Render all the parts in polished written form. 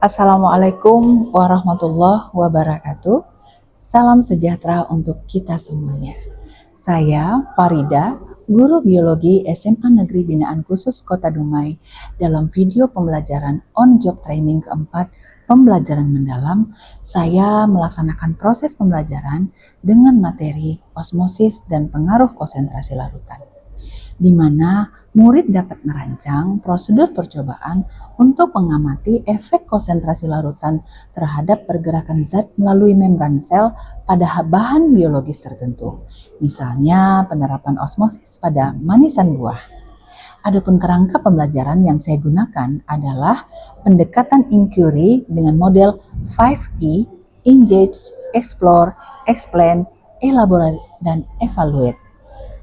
Assalamualaikum warahmatullahi wabarakatuh. Salam sejahtera untuk kita semuanya. Saya Farida, guru biologi SMA Negeri Binaan Khusus Kota Dumai. Dalam video pembelajaran on-job training keempat, pembelajaran mendalam, saya melaksanakan proses pembelajaran dengan materi osmosis dan pengaruh konsentrasi larutan, di mana murid dapat merancang prosedur percobaan untuk mengamati efek konsentrasi larutan terhadap pergerakan zat melalui membran sel pada bahan biologis tertentu, misalnya penerapan osmosis pada manisan buah. Adapun kerangka pembelajaran yang saya gunakan adalah pendekatan inquiry dengan model 5E, engage, explore, explain, elaborate, dan evaluate.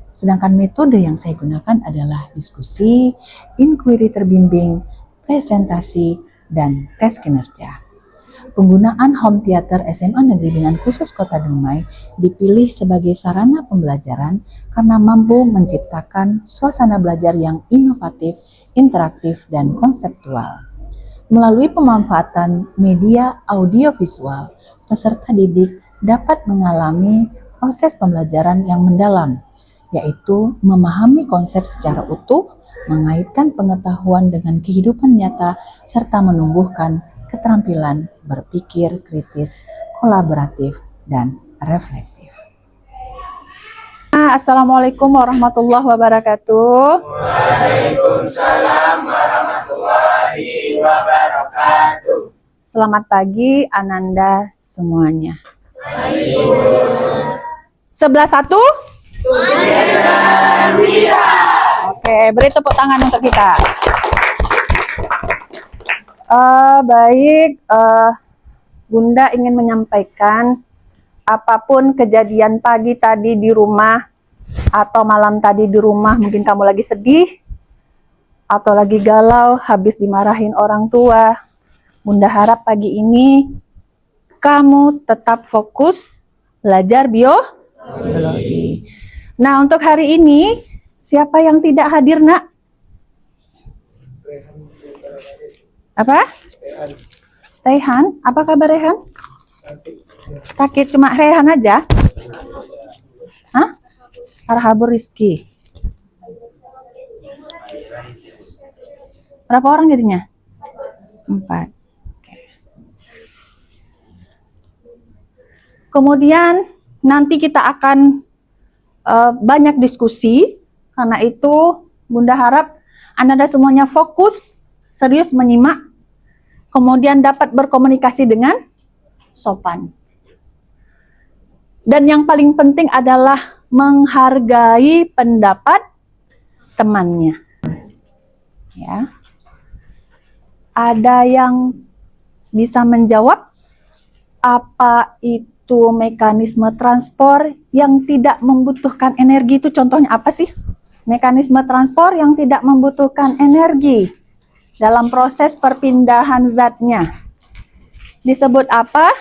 Sedangkan metode yang saya gunakan adalah diskusi, inquiry terbimbing, presentasi, dan tes kinerja. Penggunaan home theater SMA Negeri Binaan Khusus Kota Dumai dipilih sebagai sarana pembelajaran karena mampu menciptakan suasana belajar yang inovatif, interaktif, dan konseptual. Melalui pemanfaatan media audiovisual, peserta didik dapat mengalami proses pembelajaran yang mendalam, yaitu memahami konsep secara utuh, mengaitkan pengetahuan dengan kehidupan nyata, serta menumbuhkan keterampilan berpikir kritis, kolaboratif, dan reflektif. Assalamualaikum warahmatullahi wabarakatuh. Waalaikumsalam warahmatullahi wabarakatuh. Selamat pagi Ananda semuanya. Sebelah satu? Oke, beri tepuk tangan untuk kita. Baik, Bunda ingin menyampaikan apapun kejadian pagi tadi di rumah atau malam tadi di rumah, mungkin kamu lagi sedih atau lagi galau habis dimarahin orang tua. Bunda harap pagi ini kamu tetap fokus belajar biologi. Nah, untuk hari ini, siapa yang tidak hadir, Nak? Apa? Rehan. Apa kabar Rehan? Sakit cuma Rehan aja? Hah? Arhabur Rizky. Berapa orang jadinya? 4. Kemudian nanti kita akan banyak diskusi, karena itu Bunda harap Anda semuanya fokus, serius menyimak, kemudian dapat berkomunikasi dengan sopan. Dan yang paling penting adalah menghargai pendapat temannya. Ya. Ada yang bisa menjawab apa itu mekanisme transport yang tidak membutuhkan energi? Itu contohnya apa sih? Mekanisme transport yang tidak membutuhkan energi dalam proses perpindahan zatnya disebut apa?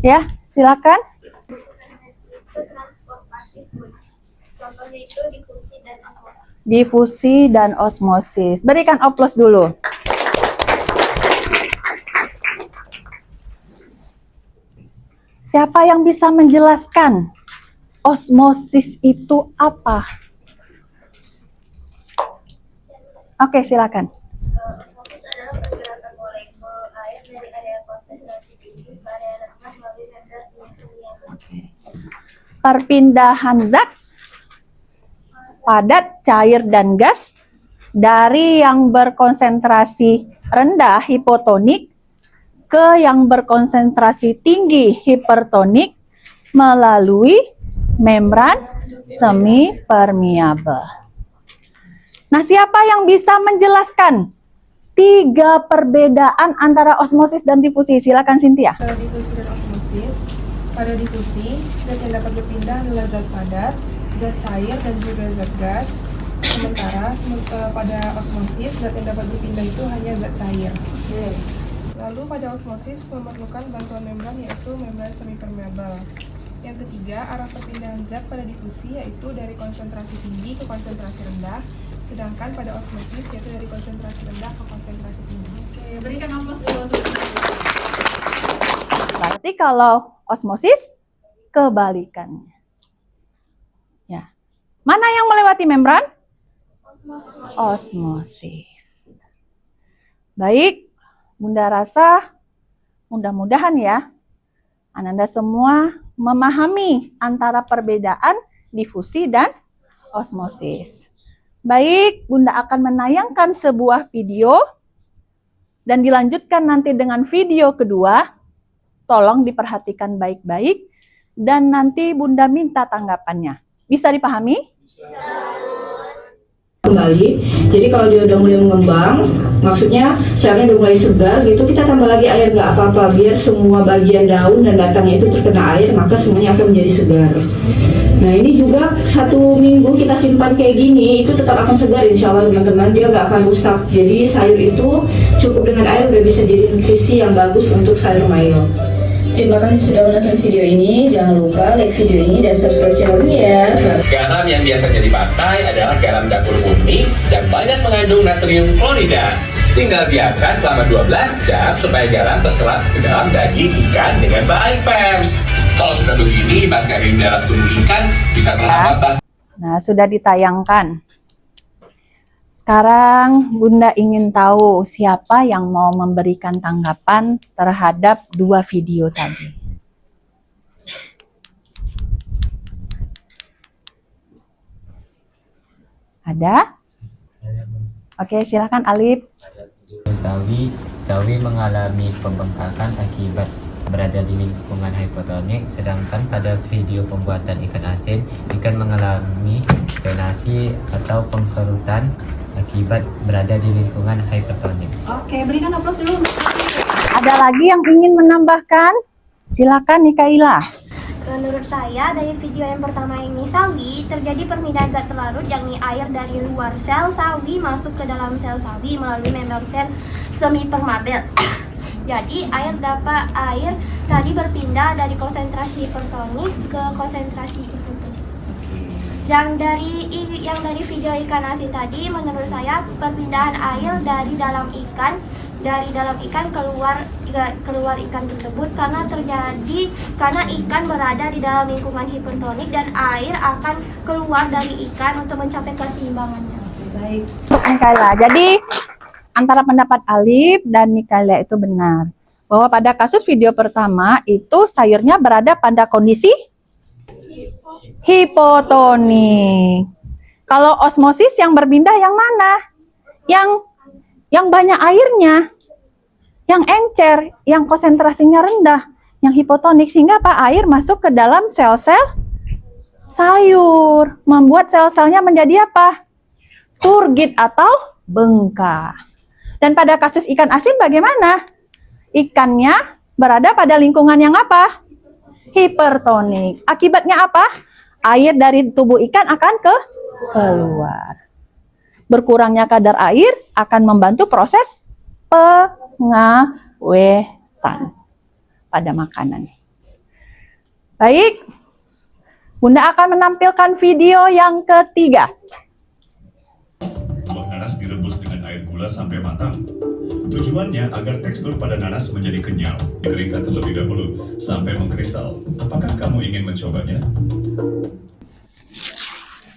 Ya, silakan. Contohnya itu difusi dan osmosis. Berikan aplaus dulu. Siapa yang bisa menjelaskan osmosis itu apa? Oke, silakan. Osmosis adalah pergerakan molekul air dari area konsentrasi tinggi ke area rendah melalui membran semi-permeabel. Perpindahan zat padat, cair, dan gas dari yang berkonsentrasi rendah hipotonik ke yang berkonsentrasi tinggi hipertonik melalui membran semi-permeabel. Nah, siapa yang bisa menjelaskan 3 perbedaan antara osmosis dan difusi? Silakan Cynthia. Pada difusi dan osmosis, pada difusi, zat yang dapat berpindah adalah zat padat, zat cair, dan juga zat gas. Sementara pada osmosis, zat yang dapat berpindah itu hanya zat cair. Lalu pada osmosis memerlukan bantuan membran, yaitu membran semi-permeabel. Yang ketiga, arah perpindahan zat pada difusi yaitu dari konsentrasi tinggi ke konsentrasi rendah, sedangkan pada osmosis yaitu dari konsentrasi rendah ke konsentrasi tinggi. Oke, berikan aplaus dulu untuk Berarti kalau osmosis kebalikannya. Ya. Mana yang melewati membran? Osmosis. Baik, Bunda rasa mudah-mudahan ya Ananda semua memahami antara perbedaan difusi dan osmosis. Baik, Bunda akan menayangkan sebuah video dan dilanjutkan nanti dengan video kedua. Tolong diperhatikan baik-baik dan nanti Bunda minta tanggapannya. Bisa dipahami? Kembali, jadi kalau dia udah mulai mengembang, maksudnya selnya udah mulai segar gitu, kita tambah lagi air nggak apa-apa, biar semua bagian daun dan batangnya itu terkena air, maka semuanya akan menjadi segar. Nah ini juga 1 minggu kita simpan kayak gini, itu tetap akan segar insya Allah teman-teman, dia nggak akan rusak. Jadi sayur itu cukup dengan air udah bisa jadi nutrisi yang bagus untuk sayur mayur. Terima kasih sudah menonton video ini. Jangan lupa like video ini dan subscribe channel ini ya. Garam yang biasanya dipakai adalah garam dapur umum yang banyak mengandung natrium klorida. Tinggal biarkan selama 12 jam supaya garam terserap ke dalam daging ikan dengan baik, Pems. Kalau sudah begini, bakteri dalam tubuh ikan bisa terhambat. Nah, sudah ditayangkan. Sekarang Bunda ingin tahu siapa yang mau memberikan tanggapan terhadap 2 video tadi. Ada? Oke, silakan Alif. Sawi mengalami pembengkakan akibat berada di lingkungan hipotonik, sedangkan pada video pembuatan ikan asin, ikan mengalami venasi atau pengkerutan akibat berada di lingkungan hipotonik. Oke, berikan aplaus dulu. Ada lagi yang ingin menambahkan? Silakan Nikaila. Menurut saya, dari video yang pertama ini sawi, terjadi perpindahan zat terlarut yakni air dari luar sel sawi masuk ke dalam sel sawi melalui membran sel semi permabel. Jadi air tadi berpindah dari konsentrasi hipertonik ke konsentrasi hipotonik. Yang dari video ikan asin tadi, menurut saya perpindahan air dari dalam ikan keluar ikan tersebut karena ikan berada di dalam lingkungan hipertonik dan air akan keluar dari ikan untuk mencapai keseimbangannya. Baik. Nikaila. Jadi antara pendapat Alif dan Nikaila itu benar. Bahwa pada kasus video pertama itu sayurnya berada pada kondisi hipotonik. Kalau osmosis yang berpindah yang mana? Yang banyak airnya, yang encer, yang konsentrasinya rendah, yang hipotonik, sehingga air masuk ke dalam sel-sel sayur, membuat sel-selnya menjadi apa? Turgid atau bengkak. Dan pada kasus ikan asin bagaimana? Ikannya berada pada lingkungan yang apa? Hipertonik. Akibatnya apa? Air dari tubuh ikan akan keluar. Berkurangnya kadar air akan membantu proses pengawetan pada makanan. Baik, Bunda akan menampilkan video yang ketiga. Buah nanas direbus dengan air gula sampai matang. Tujuannya agar tekstur pada nanas menjadi kenyal. Dikeringkan terlebih dahulu sampai mengkristal. Apakah kamu ingin mencobanya?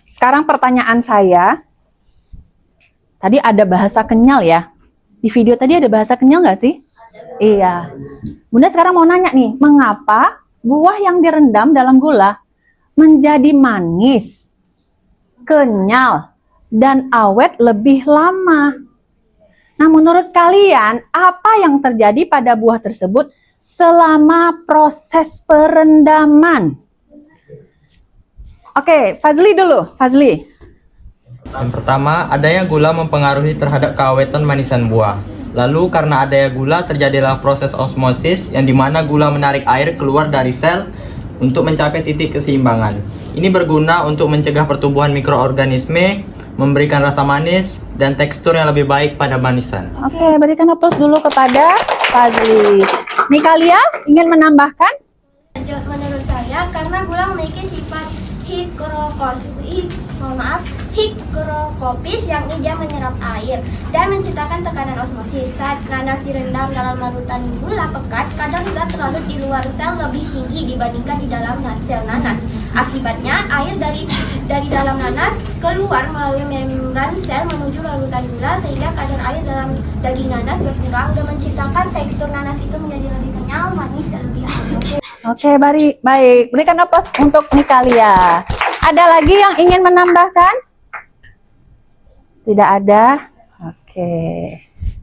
Sekarang pertanyaan saya, tadi ada bahasa kenyal ya? Di video tadi ada bahasa kenyal nggak sih? Iya. Bunda sekarang mau nanya nih, mengapa buah yang direndam dalam gula menjadi manis, kenyal, dan awet lebih lama? Nah, menurut kalian, apa yang terjadi pada buah tersebut selama proses perendaman? Oke, Fazli dulu. Fazli. Yang pertama, adanya gula mempengaruhi terhadap keawetan manisan buah. Lalu karena adanya gula terjadilah proses osmosis yang dimana gula menarik air keluar dari sel untuk mencapai titik keseimbangan. Ini berguna untuk mencegah pertumbuhan mikroorganisme, memberikan rasa manis dan tekstur yang lebih baik pada manisan. Oke, berikan aplaus dulu kepada Fazli. Nikalia ingin menambahkan? Menurut saya, karena gula memiliki sifat higrokopis yang ia menyerap air dan menciptakan tekanan osmosis. Saat nanas direndam dalam larutan gula pekat, kadar zat terlarut di luar sel lebih tinggi dibandingkan di dalam sel nanas. Akibatnya, air dari dalam nanas keluar melalui membran sel menuju larutan gula sehingga kadar air dalam daging nanas berkurang dan menciptakan tekstur nanas itu menjadi lebih kenyal, manis, dan lebih halus. Oke, baik. Berikan aplaus untuk Nikalia. Ada lagi yang ingin menambahkan? Tidak ada? Oke.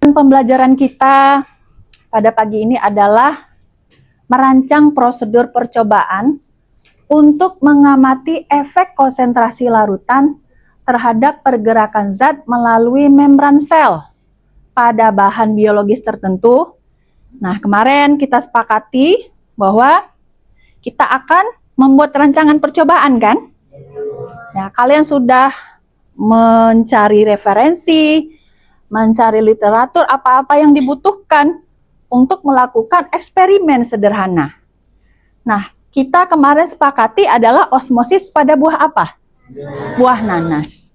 Pembelajaran kita pada pagi ini adalah merancang prosedur percobaan untuk mengamati efek konsentrasi larutan terhadap pergerakan zat melalui membran sel pada bahan biologis tertentu. Nah, kemarin kita sepakati bahwa kita akan membuat rancangan percobaan, kan? Ya, kalian sudah mencari referensi, mencari literatur, apa-apa yang dibutuhkan untuk melakukan eksperimen sederhana. Nah, kita kemarin sepakati adalah osmosis pada buah apa? Buah nanas.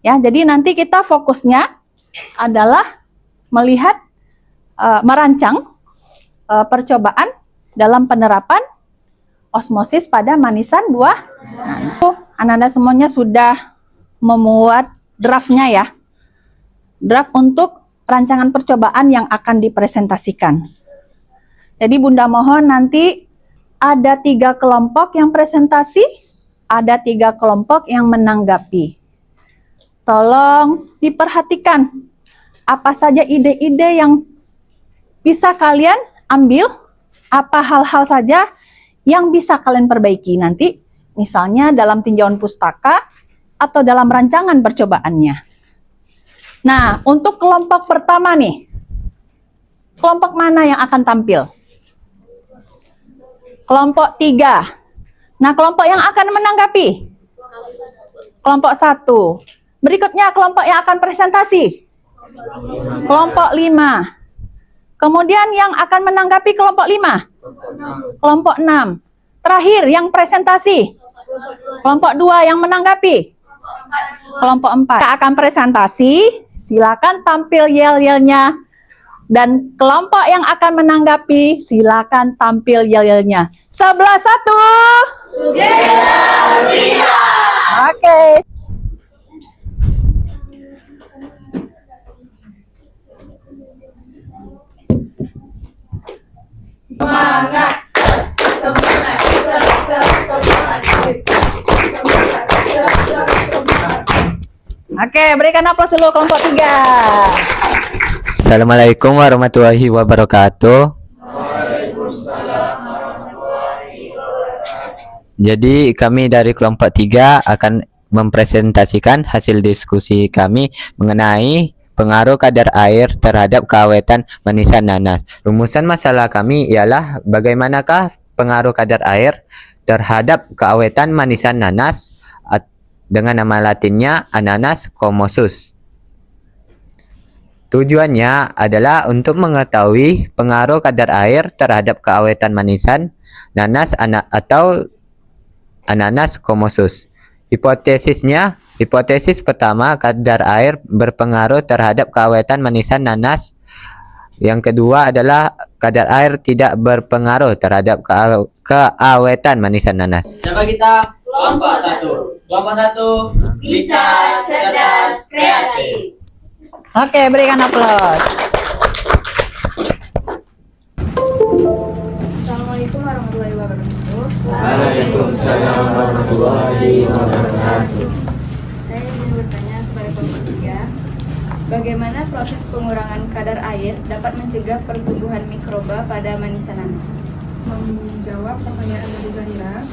Ya, jadi nanti kita fokusnya adalah melihat, merancang percobaan dalam penerapan osmosis pada manisan buah nanas. Anak-anak semuanya sudah memuat draftnya ya. Draft untuk rancangan percobaan yang akan dipresentasikan. Jadi Bunda mohon nanti ada 3 kelompok yang presentasi, ada 3 kelompok yang menanggapi. Tolong diperhatikan apa saja ide-ide yang bisa kalian ambil, apa hal-hal saja yang bisa kalian perbaiki nanti, misalnya dalam tinjauan pustaka atau dalam rancangan percobaannya. Nah, untuk kelompok pertama nih, kelompok mana yang akan tampil? Kelompok 3. Nah, kelompok yang akan menanggapi? Kelompok 1. Berikutnya kelompok yang akan presentasi? Kelompok 5. Kemudian yang akan menanggapi kelompok 5? Kelompok 6. Terakhir yang presentasi? Kelompok 2 yang menanggapi? Kelompok 4. Kita akan presentasi, silakan tampil yel-yelnya. Dan kelompok yang akan menanggapi, silakan tampil yel-yelnya. 11-1. Oke. Semangat, Oke, berikan aplaus dulu kelompok 3. Assalamualaikum warahmatullahi wabarakatuh. Jadi kami dari kelompok 3 akan mempresentasikan hasil diskusi kami mengenai pengaruh kadar air terhadap keawetan manisan nanas. Rumusan masalah kami ialah bagaimanakah pengaruh kadar air terhadap keawetan manisan nanas dengan nama latinnya Ananas commosus. Tujuannya adalah untuk mengetahui pengaruh kadar air terhadap keawetan manisan nanas atau Ananas commosus. Hipotesis pertama, kadar air berpengaruh terhadap keawetan manisan nanas. Yang kedua adalah kadar air tidak berpengaruh terhadap keawetan manisan nanas. Siapa kita? Kelompok 1. Kelompok 1 bisa cerdas kreatif. Oke, berikan aplaus. Assalamualaikum warahmatullahi wabarakatuh. Waalaikumsalam warahmatullahi wabarakatuh. Saya ingin bertanya kepada kelompok 3, bagaimana proses pengurangan kadar air dapat mencegah pertumbuhan mikroba pada manisan nanas? Menjawab pertanyaan dari Zahira.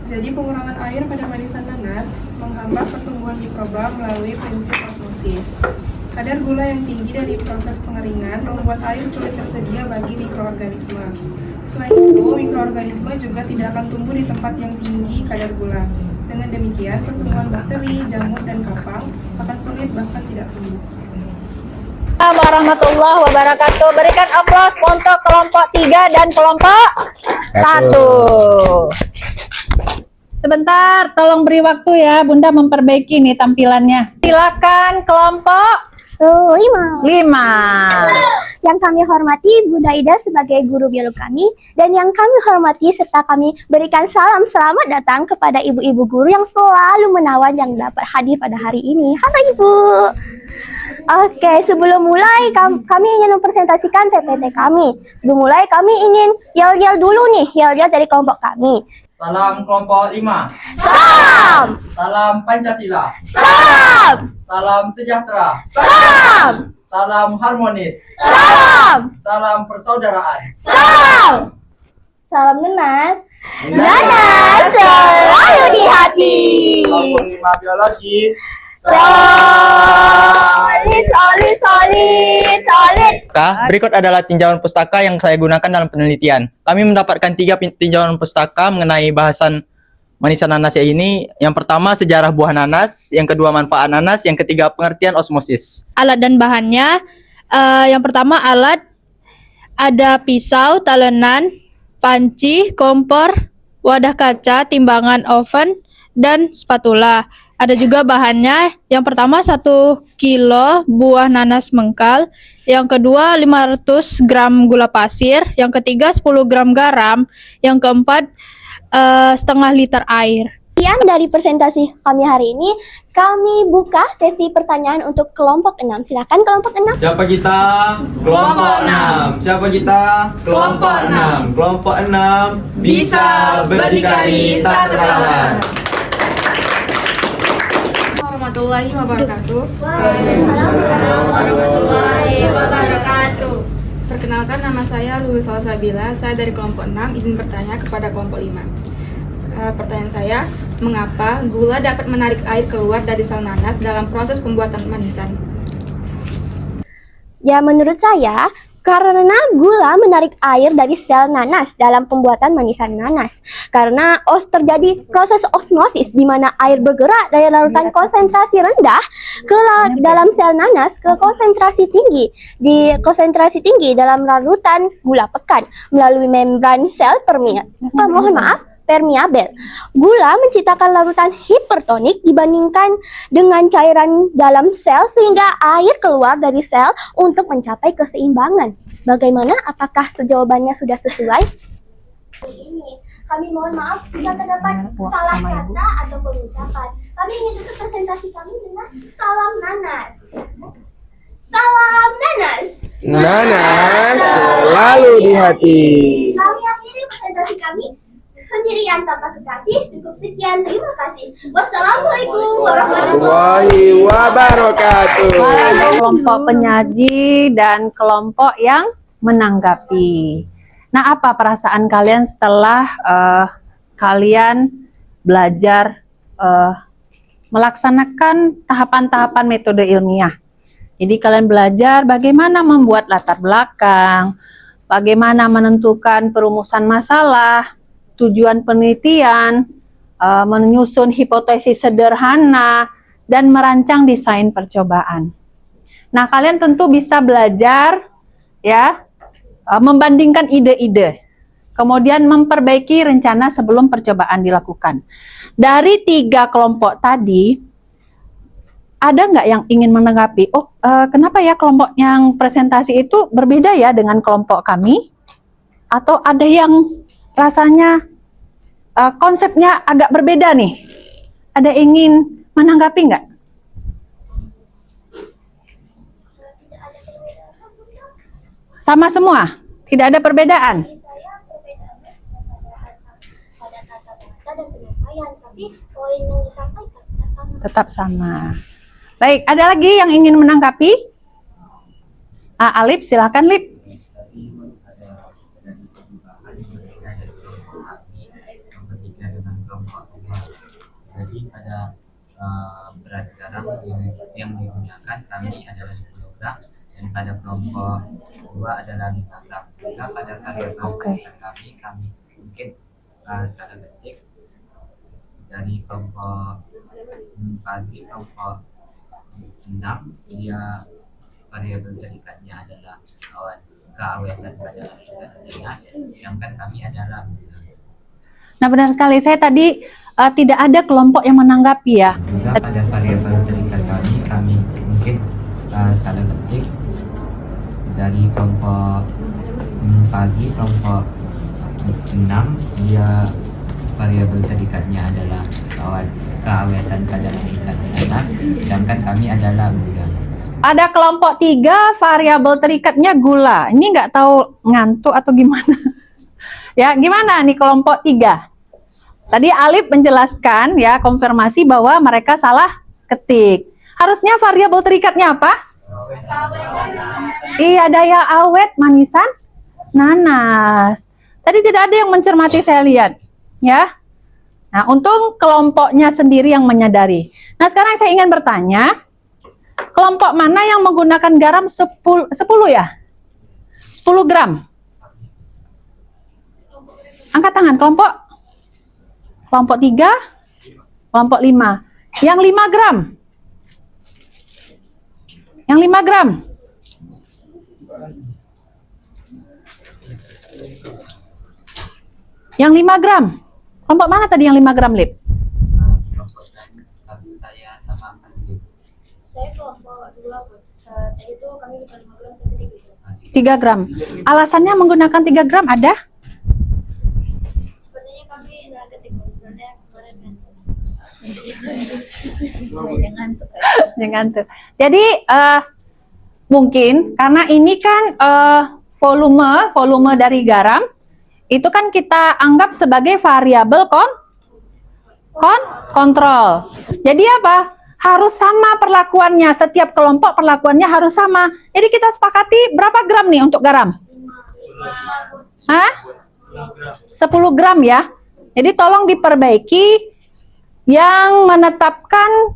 Jadi pengurangan air pada manisan nanas menghambat pertumbuhan mikroba melalui prinsip osmosis. Kadar gula yang tinggi dari proses pengeringan membuat air sulit tersedia bagi mikroorganisme. Selain itu, mikroorganisme juga tidak akan tumbuh di tempat yang tinggi kadar gula. Dengan demikian, pertumbuhan bakteri, jamur, dan kapang akan sulit bahkan tidak tumbuh. Assalamualaikum warahmatullahi wabarakatuh. Berikan aplaus untuk kelompok 3 dan kelompok 1. Sebentar, tolong beri waktu ya, Bunda memperbaiki nih tampilannya. Silakan kelompok 5. 5. Yang kami hormati Bunda Ida sebagai guru biolog kami, dan yang kami hormati serta kami berikan salam selamat datang kepada ibu-ibu guru yang selalu menawan yang dapat hadir pada hari ini. Halo Ibu. Oke, sebelum mulai kami ingin mempresentasikan PPT kami. Sebelum mulai kami ingin yel-yel dulu nih, yel-yel dari kelompok kami. Salam kelompok 5. Salam! Salam Pancasila. Salam! Salam sejahtera. Salam! Salam harmonis. Salam! Salam persaudaraan. Salam! Salam Nanas. Nanas selalu di hati. Kelompok 5 biologi. Solid, solid, solid, solid. Berikut adalah tinjauan pustaka yang saya gunakan dalam penelitian. Kami mendapatkan 3 tinjauan pustaka mengenai bahasan manisan nanas ini. Yang pertama, sejarah buah nanas. Yang kedua, manfaat nanas. Yang ketiga, pengertian osmosis. Alat dan bahannya, yang pertama alat, ada pisau, talenan, panci, kompor, wadah kaca, timbangan oven, dan spatula. Ada juga bahannya, yang pertama 1 kilo buah nanas mengkal, yang kedua 500 gram gula pasir, yang ketiga 10 gram garam, yang keempat setengah liter air. Sekian dari presentasi kami hari ini. Kami buka sesi pertanyaan untuk kelompok 6. Silakan kelompok 6. Siapa kita? Kelompok 6. Siapa kita? Kelompok 6. Kelompok 6 bisa berdikari tak terlawan. Warahmatullahi wabarakatuh. Waalaikumsalam warahmatullahi wabarakatuh. Perkenalkan, nama saya Lulu Salsabila. Saya dari kelompok 6. Izin bertanya kepada kelompok 5. Pertanyaan saya, mengapa gula dapat menarik air keluar dari sel nanas dalam proses pembuatan manisan? Ya, menurut saya, karena gula menarik air dari sel nanas dalam pembuatan manisan nanas. Karena terjadi proses osmosis di mana air bergerak dari larutan konsentrasi rendah ke dalam sel nanas ke konsentrasi tinggi. Di konsentrasi tinggi dalam larutan gula pekan melalui membran sel permeabel. Gula menciptakan larutan hipertonik dibandingkan dengan cairan dalam sel sehingga air keluar dari sel untuk mencapai keseimbangan. Bagaimana? Apakah jawabannya sudah sesuai? Ini kami mohon maaf jika terdapat salah kata atau pengucapan. Kami ingin tutup presentasi kami dengan salam nanas. Salam nanas. Nanas selalu di hati. Kami akhiri presentasi kami sendirian tanpa kekasih. Cukup sekian, terima kasih. Wassalamualaikum warahmatullahi Wabarakatuh. Kelompok penyaji dan kelompok yang menanggapi. Nah, apa perasaan kalian setelah kalian belajar melaksanakan tahapan-tahapan metode ilmiah? Jadi kalian belajar bagaimana membuat latar belakang, bagaimana menentukan perumusan masalah, tujuan penelitian, menyusun hipotesis sederhana, dan merancang desain percobaan. Nah, kalian tentu bisa belajar ya, membandingkan ide-ide, kemudian memperbaiki rencana sebelum percobaan dilakukan. Dari 3 kelompok tadi, ada nggak yang ingin menanggapi? Kenapa ya kelompok yang presentasi itu berbeda ya dengan kelompok kami? Atau ada yang rasanya konsepnya agak berbeda nih? Ada ingin menanggapi nggak? Sama semua? Tidak ada perbedaan? Tetap sama. Baik, ada lagi yang ingin menanggapi? Alip, silakan Lip. Jadi pada berat garam yang digunakan kami adalah 10 gram dan pada kelompok 2 adalah 5 gram. Jika pada karya kami mungkin salah ketik dari kelompok pagi kelompok 6 dia variabel jadikannya adalah keawetan pada arisan, sedangkan kami adalah. Nah, benar sekali. Saya tadi tidak ada kelompok yang menanggapi ya. Juga pada variabel terikat kami mungkin salah ketik dari kelompok pagi, kelompok 6, dia variabel terikatnya adalah keawetan kadar manisan nanas, sedangkan kami adalah gula. Ada kelompok 3 variabel terikatnya gula. Ini nggak tahu ngantuk atau gimana. Ya, gimana nih kelompok 3? Tadi Alif menjelaskan ya, konfirmasi bahwa mereka salah ketik. Harusnya variabel terikatnya apa? Iya, daya awet manisan nanas. Tadi tidak ada yang mencermati, saya lihat. Ya. Nah, untung kelompoknya sendiri yang menyadari. Nah, sekarang saya ingin bertanya, kelompok mana yang menggunakan garam 10 ya? 10 gram. Angkat tangan, kelompok 3, kelompok 5. Yang 5 gram. Yang 5 gram. Yang 5 gram. Kelompok mana tadi yang 5 gram, Lip? Kelompok saya sama Alif. Saya kelompok 2, tadi itu kami bukan 5 gram tapi 3 gram. Alasannya menggunakan 3 gram ada? sebenarnya kami nggak ketik sebenarnya kemarin kan. Jangan tuh. Jadi mungkin karena ini kan volume dari garam itu kan kita anggap sebagai variabel kontrol. Jadi apa? Harus sama perlakuannya, setiap kelompok perlakuannya harus sama. Jadi kita sepakati berapa gram nih untuk garam? 10 gram ya. Jadi tolong diperbaiki yang menetapkan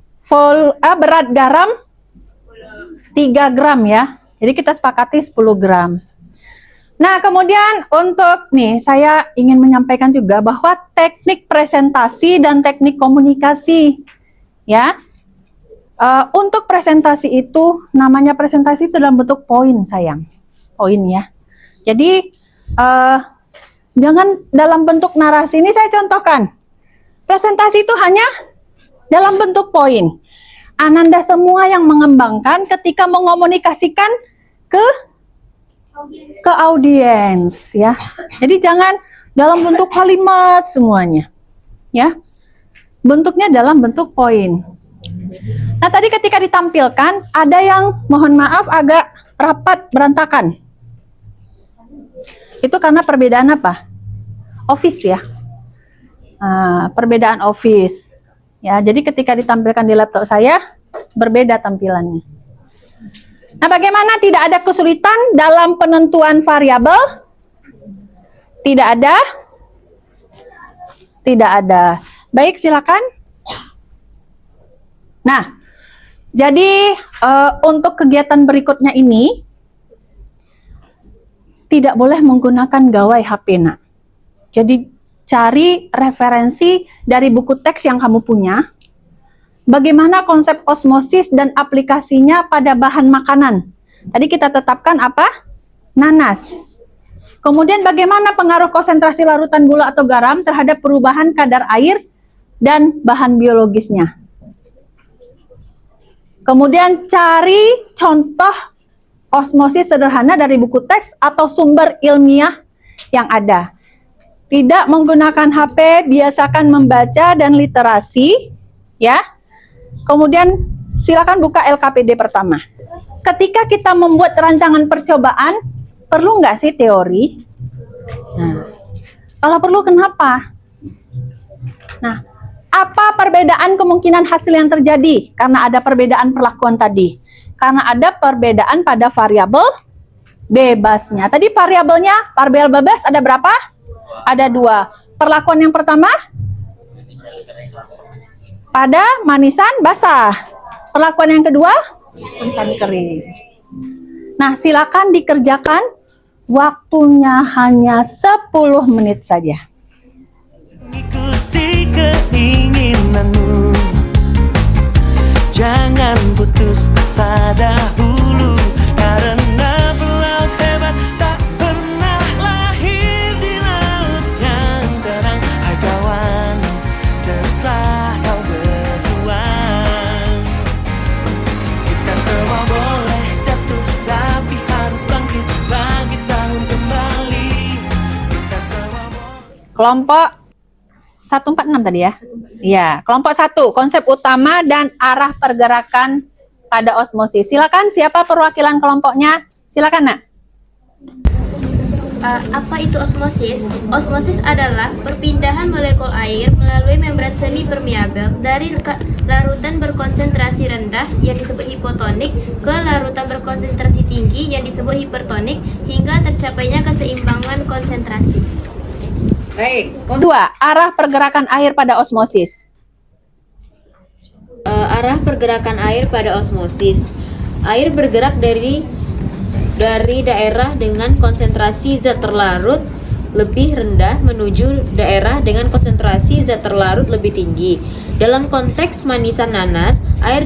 berat garam 3 gram ya. Jadi kita sepakati 10 gram. Nah, kemudian untuk nih saya ingin menyampaikan juga bahwa teknik presentasi dan teknik komunikasi ya. Untuk presentasi itu namanya presentasi itu dalam bentuk poin, sayang. Poin ya. Jadi jangan dalam bentuk narasi. Ini saya contohkan. Presentasi itu hanya dalam bentuk poin. Ananda semua yang mengembangkan ketika mengomunikasikan ke audiens ya. Jadi jangan dalam bentuk kalimat semuanya. Ya. Bentuknya dalam bentuk poin. Nah, tadi ketika ditampilkan ada yang mohon maaf agak rapat berantakan. Itu karena perbedaan apa? Office ya. Perbedaan office. Ya, jadi ketika ditampilkan di laptop saya berbeda tampilannya. Nah, bagaimana tidak ada kesulitan dalam penentuan variabel? Tidak ada? Tidak ada. Baik, silakan. Nah, jadi untuk kegiatan berikutnya ini tidak boleh menggunakan gawai HP, nak. Jadi cari referensi dari buku teks yang kamu punya. Bagaimana konsep osmosis dan aplikasinya pada bahan makanan. Tadi kita tetapkan apa? Nanas. Kemudian bagaimana pengaruh konsentrasi larutan gula atau garam terhadap perubahan kadar air dan bahan biologisnya. Kemudian cari contoh osmosis sederhana dari buku teks atau sumber ilmiah yang ada. Tidak menggunakan HP, biasakan membaca dan literasi, ya. Kemudian silakan buka LKPD pertama. Ketika kita membuat rancangan percobaan, perlu nggak sih teori? Nah, kalau perlu kenapa? Nah, apa perbedaan kemungkinan hasil yang terjadi? Karena ada perbedaan perlakuan tadi. Karena ada perbedaan pada variabel bebasnya. Tadi variabelnya, variabel bebas ada berapa? Ada 2. Perlakuan yang pertama pada manisan basah. Perlakuan yang kedua manisan kering. Nah, silakan dikerjakan. Waktunya hanya 10 menit saja. Ikuti keinginanmu, jangan putus asa dahulu, karena pelaut hebat tak pernah lahir di laut yang terang. Hai kawan, terus Kelompok 146 tadi ya? Iya, kelompok 1, konsep utama dan arah pergerakan pada osmosis. Silakan, siapa perwakilan kelompoknya? Silakan, Nak. Apa itu osmosis? Osmosis adalah perpindahan molekul air melalui membran semi permeabel dari larutan berkonsentrasi rendah yang disebut hipotonik ke larutan berkonsentrasi tinggi yang disebut hipertonik hingga tercapainya keseimbangan konsentrasi. Baik. Kedua, arah pergerakan air pada osmosis. Arah pergerakan air pada osmosis. Air bergerak dari daerah dengan konsentrasi zat terlarut lebih rendah menuju daerah dengan konsentrasi zat terlarut lebih tinggi. Dalam konteks manisan nanas, air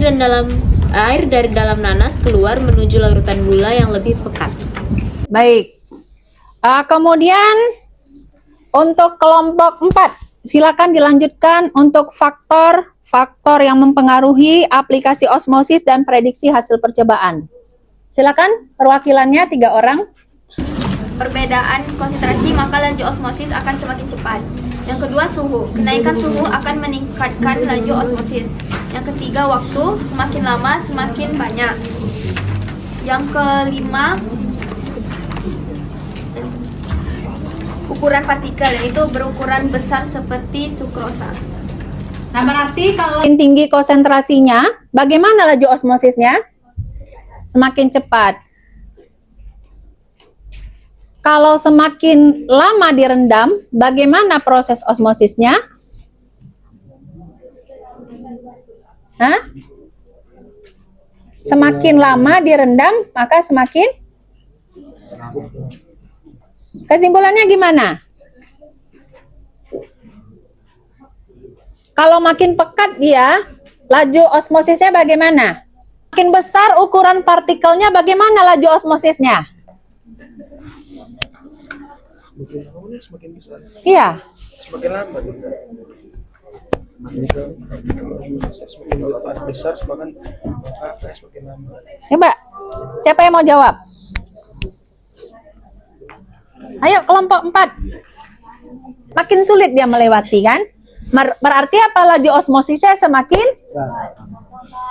dari dalam nanas keluar menuju larutan gula yang lebih pekat. Baik. Kemudian untuk kelompok 4, silakan dilanjutkan untuk faktor yang mempengaruhi aplikasi osmosis dan prediksi hasil percobaan. Silakan perwakilannya 3 orang. Perbedaan konsentrasi maka laju osmosis akan semakin cepat. Yang kedua, suhu. Kenaikan suhu akan meningkatkan laju osmosis. Yang ketiga, waktu. Semakin lama semakin banyak. Yang kelima, ukuran partikel, yaitu berukuran besar seperti sukrosa. Nah, berarti kalau tinggi konsentrasinya, bagaimana laju osmosisnya? Semakin cepat. Kalau semakin lama direndam, bagaimana proses osmosisnya? Hah? Semakin lama direndam, maka semakin? Kesimpulannya gimana? Kalau makin pekat dia, laju osmosisnya bagaimana? Makin besar ukuran partikelnya, bagaimana laju osmosisnya? Semakin besar. Iya. Semakin lama juga. Semakin besar, semakin lama. Coba, siapa yang mau jawab? Ayo, kelompok 4. Makin sulit dia melewati, kan? Berarti apa, laju osmosisnya semakin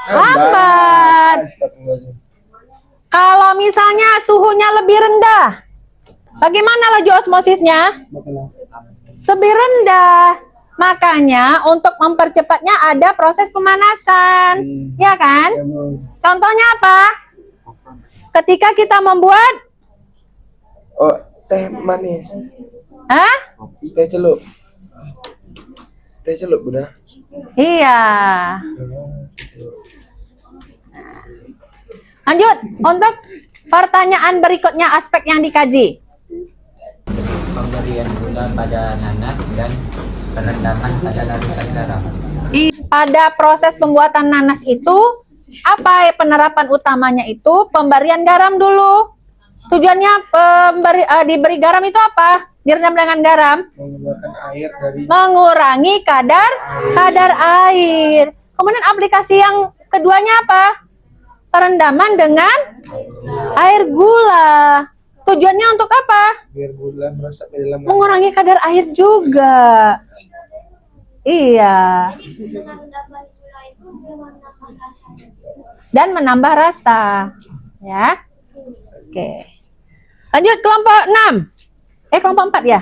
lambat. Kalau misalnya suhunya lebih rendah, bagaimana laju osmosisnya? Lebih rendah. Makanya untuk mempercepatnya ada proses pemanasan, ya kan? Contohnya apa? Ketika kita membuat teh manis. Hah? Teh celup. Teh celup, Bunda. Iya. Lanjut, untuk pertanyaan berikutnya aspek yang dikaji. Pemberian gula pada nanas dan perendaman pada larutan garam. Pada proses pembuatan nanas itu, apa ya penerapan utamanya itu? Pemberian garam dulu. Tujuannya diberi garam itu apa? Direndam dengan garam? Mengeluarkan air dari... Mengurangi kadar air. Kemudian aplikasi yang keduanya apa? Perendaman dengan air gula. Tujuannya untuk apa? Biar gula meresap ke dalam... Mengurangi kadar air juga. Iya. Dan menambah rasa. Ya. Oke. Lanjut kelompok 6. Kelompok 4 ya?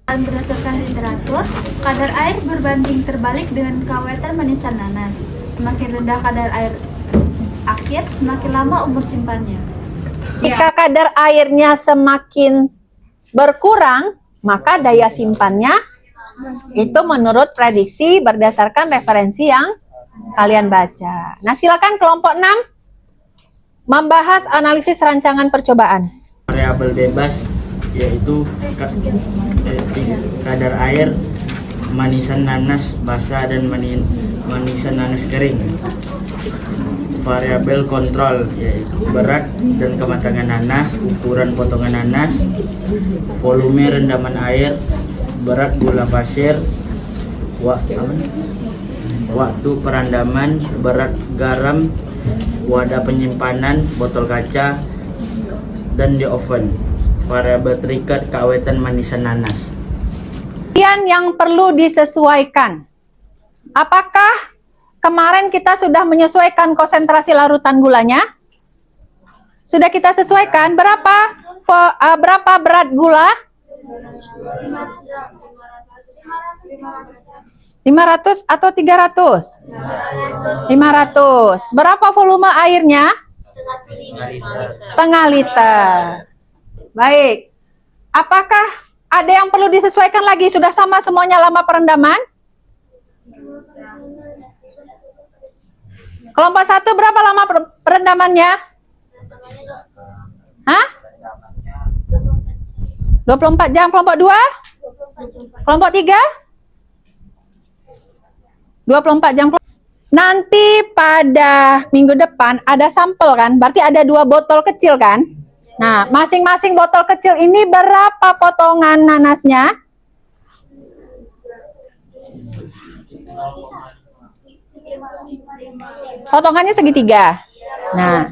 Berdasarkan literatur, kadar air berbanding terbalik dengan keawetan manisan nanas. Semakin rendah kadar air akhir, semakin lama umur simpannya. Jika kadar airnya semakin berkurang, maka daya simpannya itu menurut prediksi berdasarkan referensi yang kalian baca. Nah, silakan kelompok 6 membahas analisis rancangan percobaan. Variabel bebas yaitu kadar air manisan nanas basah dan manisan nanas kering. Variabel kontrol yaitu berat dan kematangan nanas, ukuran potongan nanas, volume rendaman air, berat gula pasir, waktu perendaman, berat garam, wadah penyimpanan, botol kaca, dan di oven. Variabel terikat keawetan manisan nanas. Kemudian yang perlu disesuaikan. Apakah kemarin kita sudah menyesuaikan konsentrasi larutan gulanya? Sudah kita sesuaikan berapa berat gula? 500 atau 300? 500. Berapa volume airnya? Setengah liter. Baik. Apakah ada yang perlu disesuaikan lagi? Sudah sama semuanya lama perendaman? Kelompok 1 berapa lama perendamannya? Hah? 24 jam. Kelompok 2? Kelompok 3? 24 jam. Nanti pada minggu depan ada sampel kan? Berarti ada 2 botol kecil kan? Nah, masing-masing botol kecil ini berapa potongan nanasnya? Potongannya segitiga. Nah,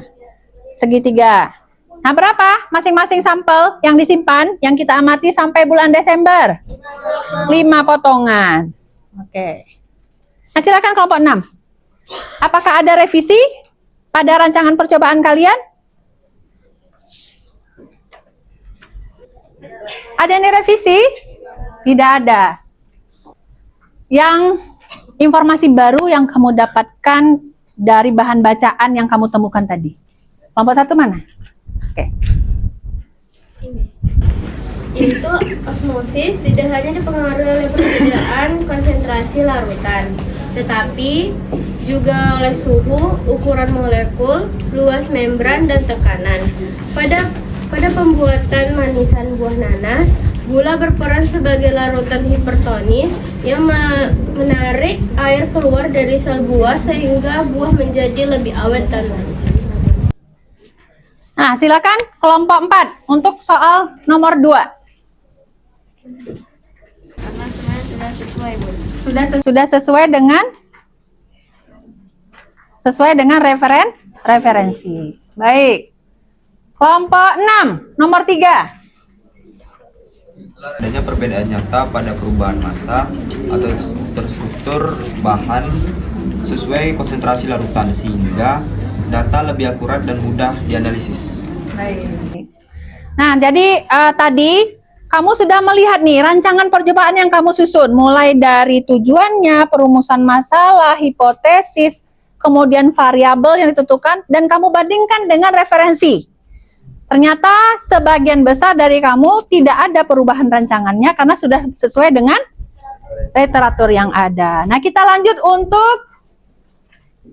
segitiga. Nah, berapa masing-masing sampel yang disimpan, yang kita amati sampai bulan Desember? 5 potongan. Oke. Nah, silakan kelompok 6. Apakah ada revisi pada rancangan percobaan kalian? Ada yang direvisi? Tidak ada. Yang informasi baru yang kamu dapatkan dari bahan bacaan yang kamu temukan tadi. Kelompok 1 mana? Oke. Yaitu osmosis tidak hanya dipengaruhi oleh perbedaan konsentrasi larutan, tetapi juga oleh suhu, ukuran molekul, luas membran, dan tekanan. Pada pembuatan manisan buah nanas, gula berperan sebagai larutan hipertonis yang menarik air keluar dari sel buah sehingga buah menjadi lebih awet dan manis. Nah, silakan kelompok 4 untuk soal nomor 2. Karena semuanya sudah sesuai, Bu. Sudah sesuai dengan referensi. Baik. Kelompok 6, nomor 3. Adanya perbedaan nyata pada perubahan massa atau terstruktur bahan sesuai konsentrasi larutan sehingga data lebih akurat dan mudah dianalisis. Baik. Nah, jadi tadi kamu sudah melihat nih rancangan percobaan yang kamu susun, mulai dari tujuannya, perumusan masalah, hipotesis, kemudian variabel yang ditentukan, dan kamu bandingkan dengan referensi. Ternyata sebagian besar dari kamu tidak ada perubahan rancangannya karena sudah sesuai dengan literatur yang ada. Nah, kita lanjut untuk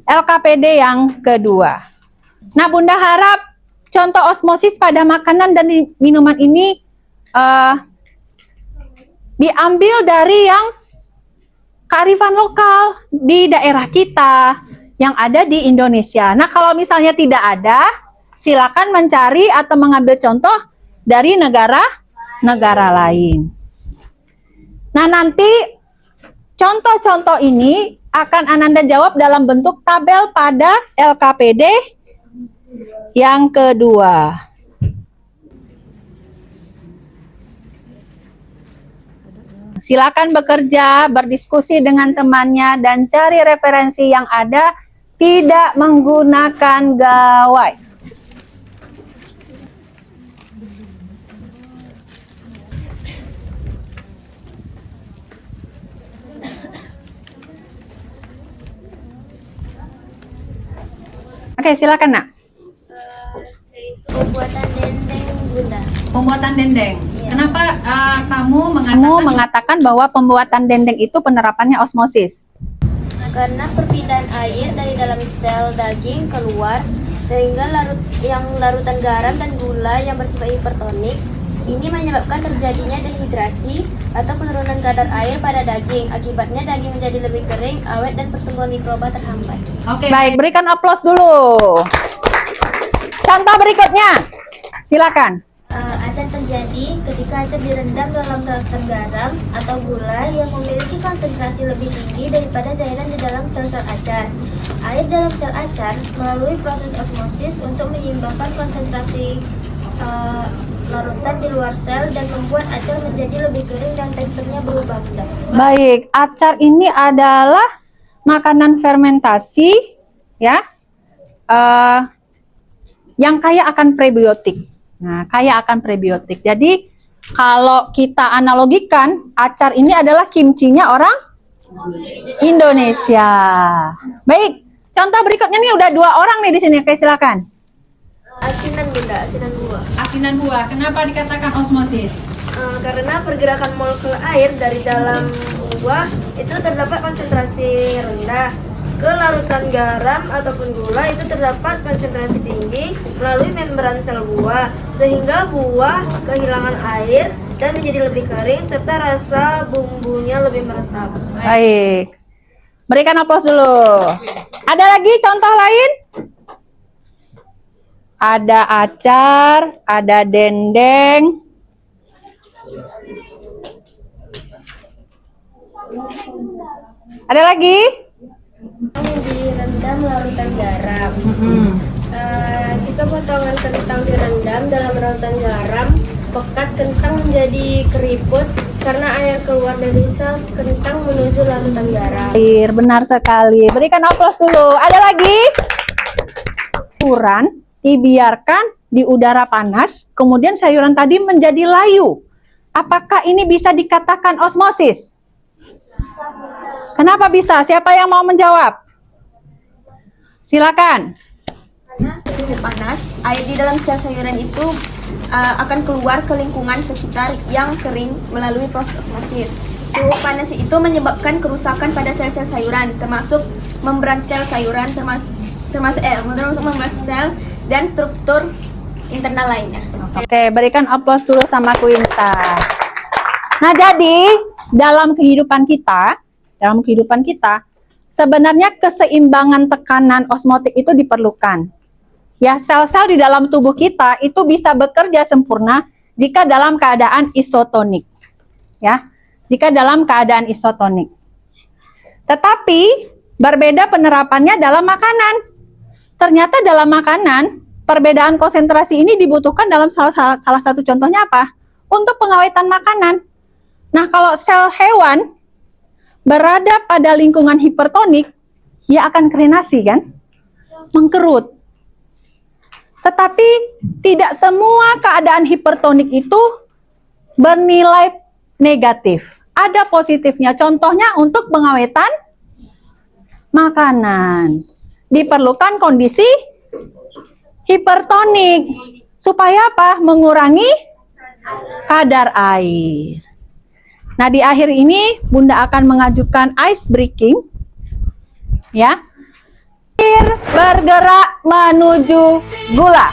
LKPD yang kedua. Nah, Bunda harap contoh osmosis pada makanan dan minuman ini diambil dari yang kearifan lokal di daerah kita yang ada di Indonesia. Nah, kalau misalnya tidak ada, silakan mencari atau mengambil contoh dari negara lain. Nah, nanti contoh-contoh ini akan Ananda jawab dalam bentuk tabel pada LKPD yang kedua. Silakan bekerja, berdiskusi dengan temannya, dan cari referensi yang ada, tidak menggunakan gawai. Oke, silakan, Nak. Pembuatan dendeng, Bunda. Pembuatan dendeng. Kenapa kamu mengatakan bahwa pembuatan dendeng itu penerapannya osmosis? Karena perpindahan air dari dalam sel daging keluar sehingga larutan garam dan gula yang bersifat hipertonik ini menyebabkan terjadinya dehidrasi atau penurunan kadar air pada daging. Akibatnya daging menjadi lebih kering, awet, dan pertumbuhan mikroba terhambat. Oke, baik, berikan aplaus dulu. Contoh berikutnya, silakan. Acar terjadi ketika acar direndam dalam larutan garam atau gula yang memiliki konsentrasi lebih tinggi daripada cairan di dalam sel-sel acar. Air dalam sel acar melalui proses osmosis untuk menyeimbangkan konsentrasi larutan di luar sel dan membuat acar menjadi lebih kering dan teksturnya berubah mudah. Baik, acar ini adalah makanan fermentasi ya, yang kaya akan prebiotik. Nah, kaya akan prebiotik. Jadi kalau kita analogikan, acar ini adalah kimchinya orang Indonesia. Baik, contoh berikutnya nih udah 2 orang nih di sini. Oke, silakan. Asinan bunda, asinan buah. Asinan buah. Kenapa dikatakan osmosis? Karena pergerakan molekul air dari dalam buah itu terdapat konsentrasi rendah ke larutan garam ataupun gula itu terdapat konsentrasi tinggi melalui membran sel buah sehingga buah kehilangan air dan menjadi lebih kering serta rasa bumbunya lebih meresap. Baik. Berikan aplaus dulu. Ada lagi contoh lain? Ada acar, ada dendeng. Ada lagi? Direndam larutan garam. Jika potongan kentang direndam dalam larutan garam, pekat kentang menjadi keriput karena air keluar dari sel kentang menuju larutan garam. Benar sekali. Berikan aplaus dulu. Ada lagi? Sayuran dibiarkan di udara panas, kemudian sayuran tadi menjadi layu. Apakah ini bisa dikatakan osmosis? Kenapa bisa? Siapa yang mau menjawab? Silakan. Karena suhu panas, air di dalam sel sayuran itu akan keluar ke lingkungan sekitar yang kering melalui proses osmosis. Suhu panas itu menyebabkan kerusakan pada sel-sel sayuran, termasuk membran sel sayuran, termasuk membran sel dan struktur internal lainnya. Oke, berikan aplaus dulu sama Quinta. Nah, jadi dalam kehidupan kita, sebenarnya keseimbangan tekanan osmotik itu diperlukan. Ya, sel-sel di dalam tubuh kita itu bisa bekerja sempurna jika dalam keadaan isotonik. Ya, jika dalam keadaan isotonik. Tetapi berbeda penerapannya dalam makanan. Ternyata dalam makanan, perbedaan konsentrasi ini dibutuhkan dalam salah satu contohnya apa? Untuk pengawetan makanan. Nah, kalau sel hewan berada pada lingkungan hipertonik, ia akan krenasi kan? Mengkerut. Tetapi tidak semua keadaan hipertonik itu bernilai negatif. Ada positifnya. Contohnya untuk pengawetan makanan. Diperlukan kondisi hipertonik. Supaya apa? Mengurangi kadar air. Nah, di akhir ini Bunda akan mengajukan ice breaking. Ya. Air bergerak menuju gula.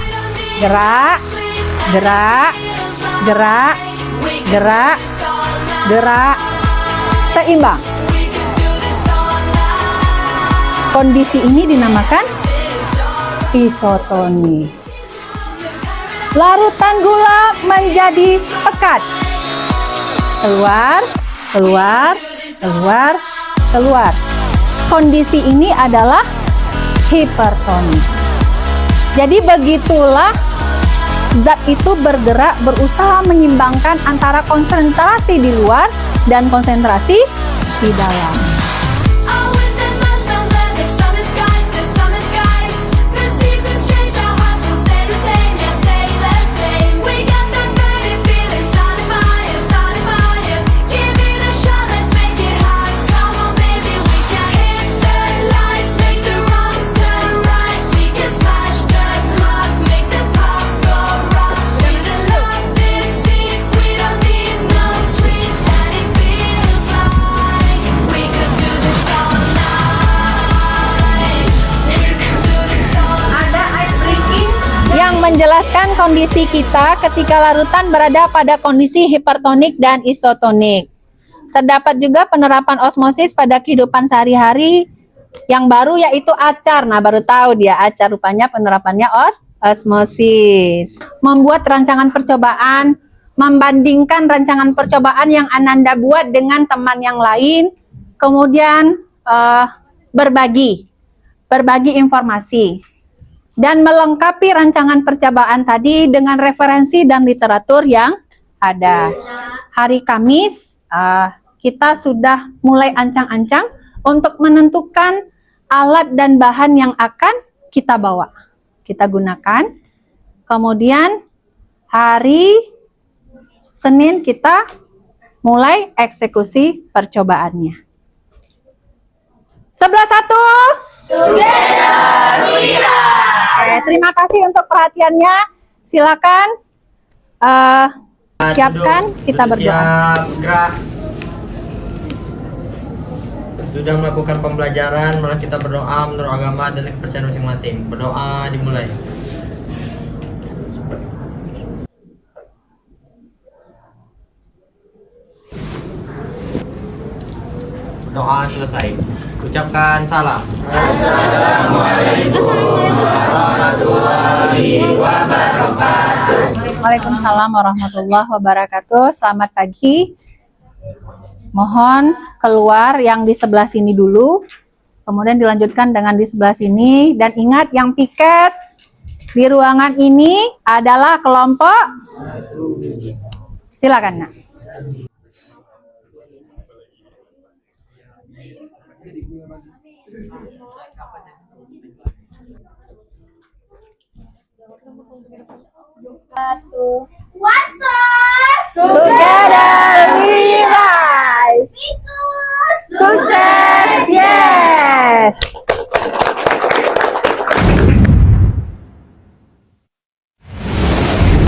Gerak, gerak, gerak, gerak, gerak, seimbang. Kondisi ini dinamakan isotonik. Larutan gula menjadi pekat. Keluar, keluar, keluar, keluar. Kondisi ini adalah hipertonik. Jadi begitulah zat itu bergerak, berusaha menyimbangkan antara konsentrasi di luar dan konsentrasi di dalam. Menjelaskan kondisi kita ketika larutan berada pada kondisi hipertonik dan isotonik. Terdapat juga penerapan osmosis pada kehidupan sehari-hari yang baru yaitu acar. Nah, baru tahu dia acar rupanya penerapannya osmosis. Membuat rancangan percobaan, membandingkan rancangan percobaan yang Ananda buat dengan teman yang lain, kemudian berbagi informasi. dan melengkapi rancangan percobaan tadi dengan referensi dan literatur yang ada. Hari Kamis kita sudah mulai ancang-ancang untuk menentukan alat dan bahan yang akan kita bawa, kita gunakan. Kemudian hari Senin kita mulai eksekusi percobaannya. 11-1. Oke, terima kasih untuk perhatiannya. Silakan siapkan, kita berdoa. Siap, gerak. Sudah melakukan pembelajaran, malah kita berdoa menurut agama dan kepercayaan masing-masing. Berdoa dimulai. Doa selesai. Ucapkan salam. Assalamualaikum warahmatullahi wabarakatuh. Waalaikumsalam warahmatullahi wabarakatuh. Selamat pagi. Mohon keluar yang di sebelah sini dulu. Kemudian dilanjutkan dengan di sebelah sini. Dan ingat yang piket di ruangan ini adalah kelompok. Silakan, Nak. Satu. What's up?